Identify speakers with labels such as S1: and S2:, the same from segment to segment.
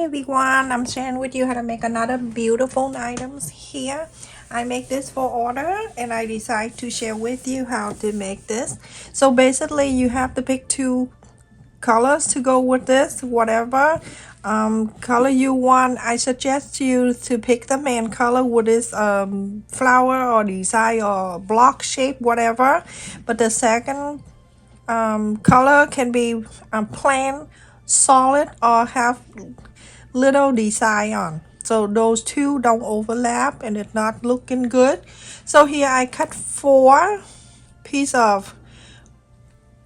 S1: everyone, I'm sharing with you how to make another beautiful items here. I make this for order and I decide to share with you how to make this. So basically you have to pick two colors to go with this, whatever color you want. I suggest you to pick the main color with this flower or design or block shape, whatever. But the second color can be plain, solid, or have little design on. So those two don't overlap and it's not looking good. So here I cut 4 pieces of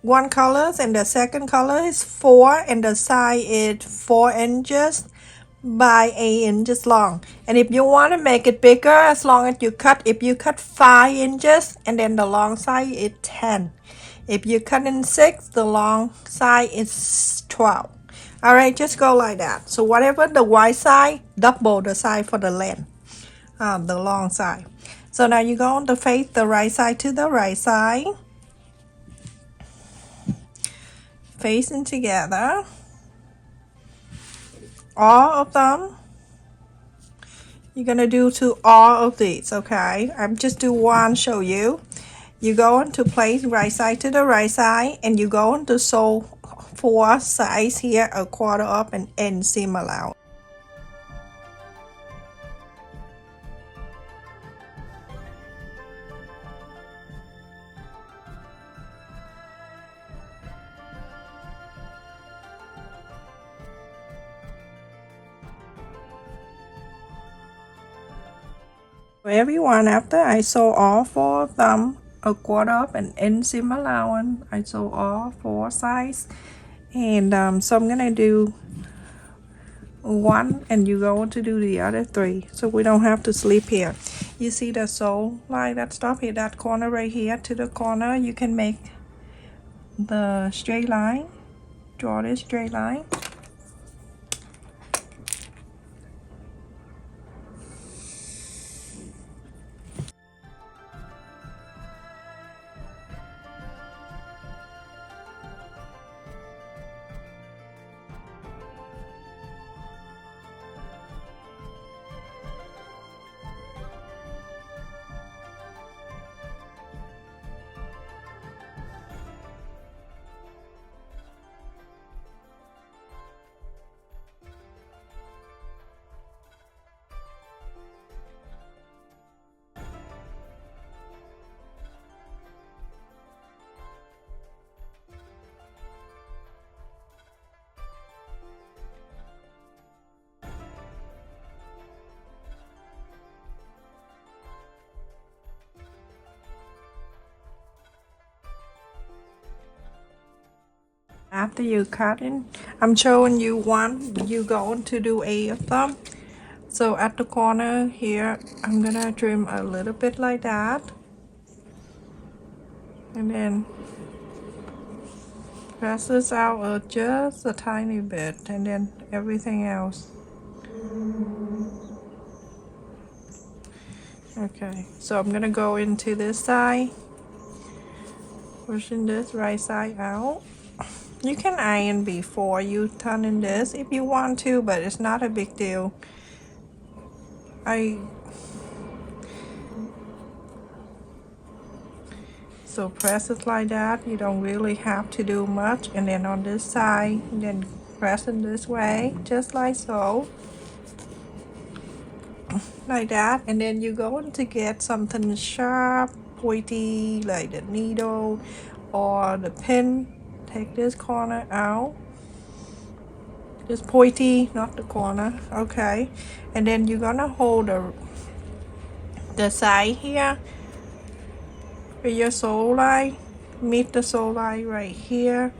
S1: one colors and the second color is 4 and the size is 4 inches by 8 inches long. And if you want to make it bigger, as long as you cut, if you cut 5 inches and then the long side is 10. If you cut in 6, the long side is 12. Alright, just go like that. So whatever the wide side, double the size for the length, the long side. So now you're going to face the right side to the right side, facing together, all of them. You're gonna do to all of these, okay? I'm just do one, show you. You go into place right side to the right side and you go into sew 4 sides here, a quarter up and end seam allowance. Everyone, after I sew all 4 of them, a quarter up and end seam allowance, I sew all 4 sides. And so I'm gonna do 1 and you go to do the other 3, so we don't have to sleep here. You see the sew line that stop here, that corner right here to the corner. You can make the straight line, draw this straight line. After you cutting, I'm showing you one, you going to do 8 of them. So at the corner here, I'm gonna trim a little bit like that, and then press this out just a tiny bit, and then everything else. Okay, so I'm gonna go into this side, pushing this right side out. You can iron before you turn in this if you want to, but it's not a big deal. So press it like that. You don't really have to do much. And then on this side, then press it this way, just like so. Like that. And then you're going to get something sharp, pointy, like the needle or the pin. Take this corner out. Just pointy, not the corner. Okay. And then you're gonna hold the side here with your sew line. Meet the sew line right here.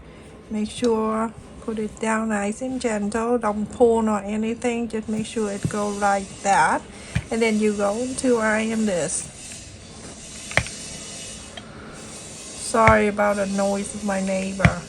S1: Make sure put it down nice and gentle, don't pull or anything, just make sure it goes like that. And then you go to iron this. Sorry about the noise of my neighbor.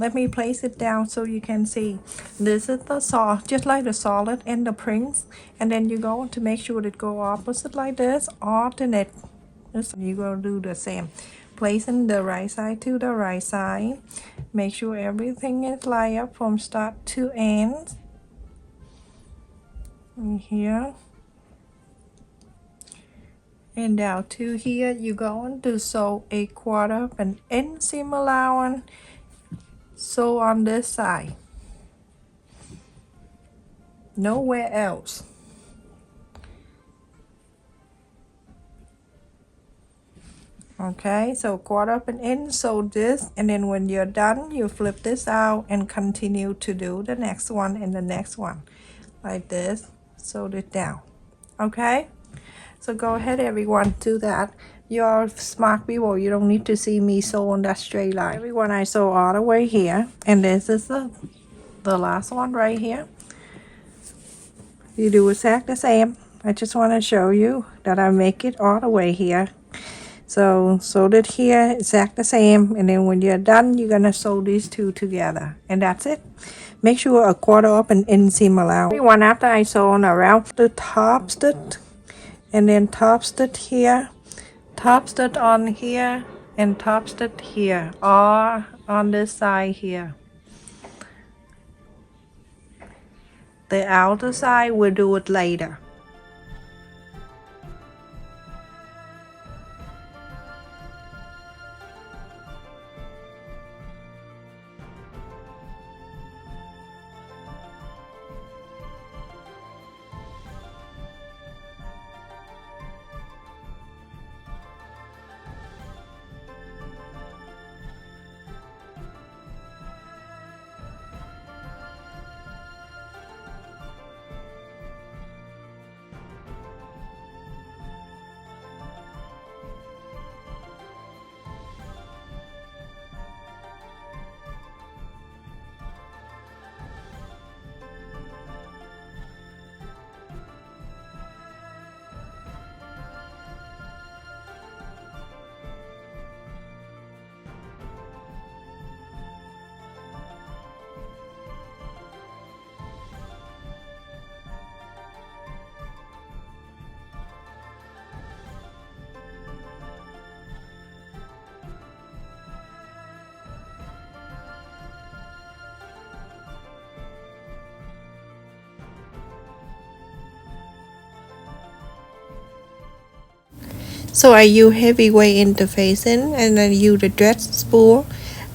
S1: let me place it down so you can see. This is the saw, just like the solid and the prints, and then you go to make sure it go opposite like this, alternate. You go do the same, placing the right side to the right side. Make sure everything is lined up from start to end. And here and down to here, you're going to sew a 1/4 of an inch seam allowance. Sew on this side, nowhere else. Okay, so 1/4 of an inch, sew this, and then when you're done, you flip this out and continue to do the next one and the next one like this. Sew it down. Okay, so go ahead, everyone, do that. You're smart people, you don't need to see me sew on that straight line. Everyone, I sew all the way here, and this is the last one right here. You do exactly the same. I just want to show you that I make it all the way here. So sew it here, exactly the same, and then when you're done, you're gonna sew these two together, and that's it. Make sure a 1/4 of an inch seam allowance. Everyone, after I sew on around the top stitch, and then top stitch here, top stitch on here, and top stitch here, all on this side here. The outer side, we'll do it later. So I use heavyweight interfacing, and I use the dress spool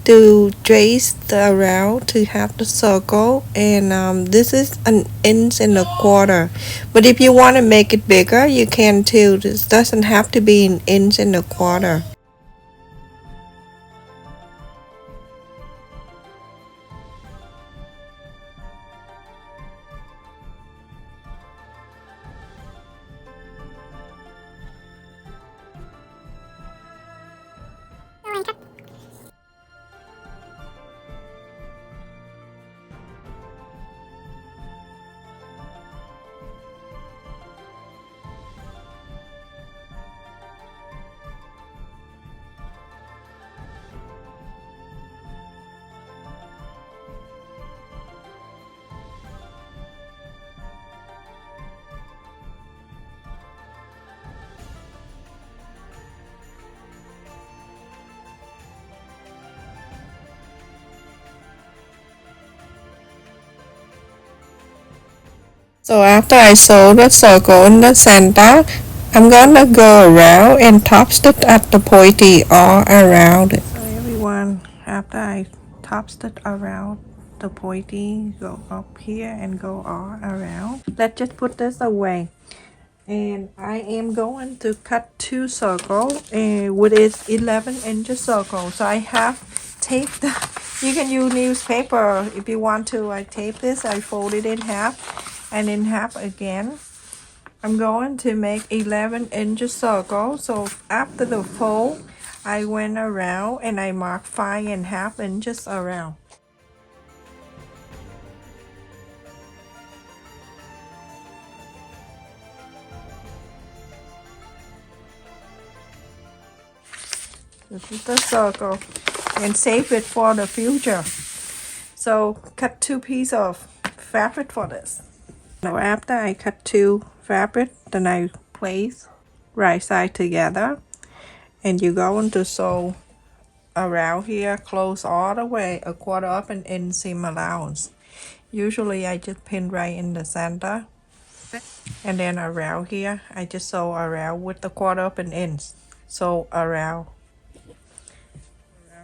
S1: to trace the around to have the circle, and this is an inch and a 1/4. But if you want to make it bigger, you can too. This doesn't have to be an inch and a 1/4. So after I sew the circle in the center, I'm gonna go around and top stitch at the pointy all around it. So everyone, after I top stitch around the pointy, go up here and go all around. Let's just put this away. And I am going to cut 2 circles with its 11 inches circle. So I have taped. You can use newspaper if you want to. I tape this. I fold it in half and in half again. I'm going to make 11 inches circle. So after the fold, I went around and I marked 5.5 inches around. This is the circle, and save it for the future. So cut 2 pieces of fabric for this. Now after I cut 2 fabric, then I place right side together, and you're going to sew around here close all the way 1/4 of an inch seam allowance. Usually I just pin right in the center, and then around here I just sew around with 1/4 of an inch. So around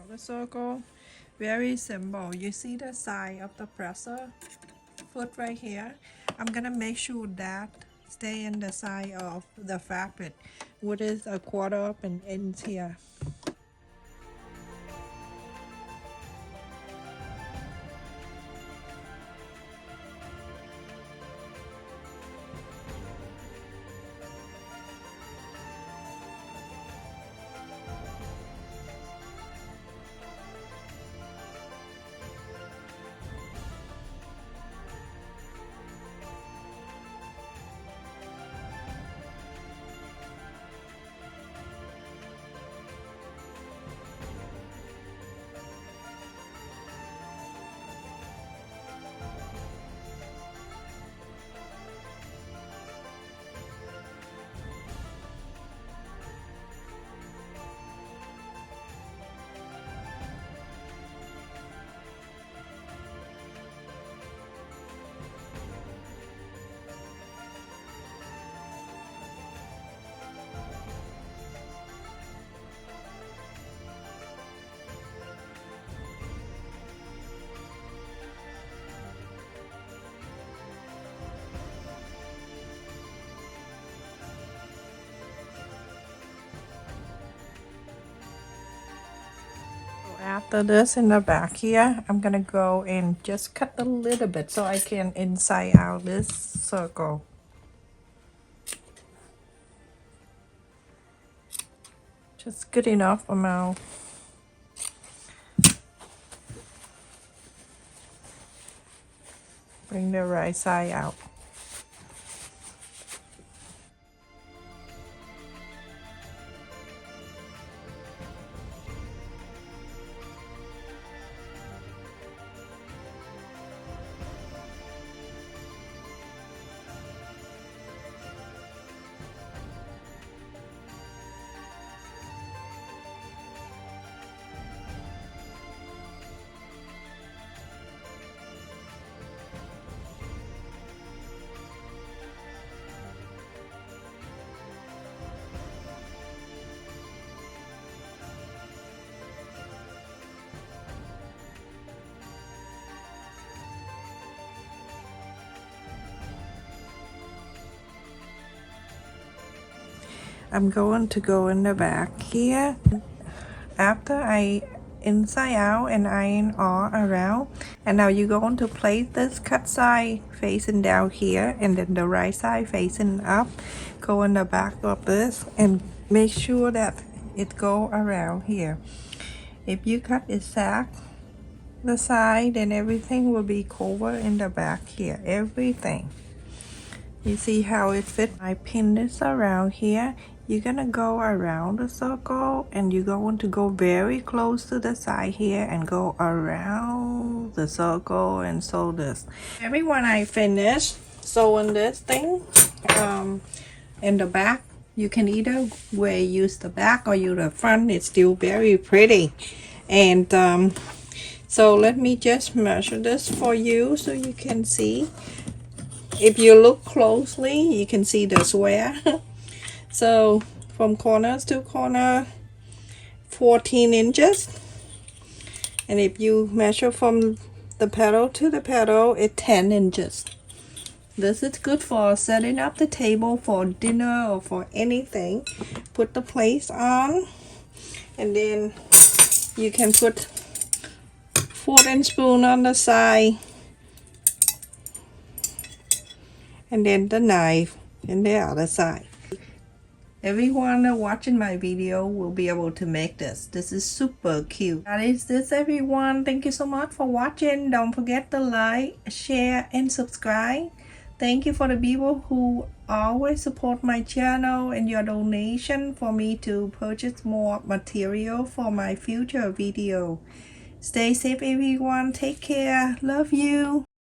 S1: the circle. Very simple. You see the side of the presser foot right here? I'm gonna make sure that stay in the side of the fabric, which is 1/4 of an inch here. After this, in the back here, I'm gonna go and just cut a little bit so I can inside out this circle. Just good enough amount. Bring the right side out. I'm going to go in the back here. After I inside out and iron all around, and now you're going to place this cut side facing down here, and then the right side facing up. Go in the back of this and make sure that it go around here. If you cut exact the side, then everything will be covered in the back here. Everything. You see how it fits? I pin this around here. You're gonna go around the circle, and you're going to go very close to the side here and go around the circle and sew this. Everyone, I finished sewing this thing in the back. You can either way use the back or use the front. It's still very pretty. And so let me just measure this for you so you can see. If you look closely, you can see the square. So from corners to corner, 14 inches. And if you measure from the petal to the petal, it's 10 inches. This is good for setting up the table for dinner or for anything. Put the plate on, and then you can put fork and spoon on the side, and then the knife in the other side. Everyone watching my video will be able to make this. This is super cute. That is this, everyone. Thank you so much for watching. Don't forget to like, share, and subscribe. Thank you for the people who always support my channel and your donation for me to purchase more material for my future video. Stay safe, everyone. Take care. Love you.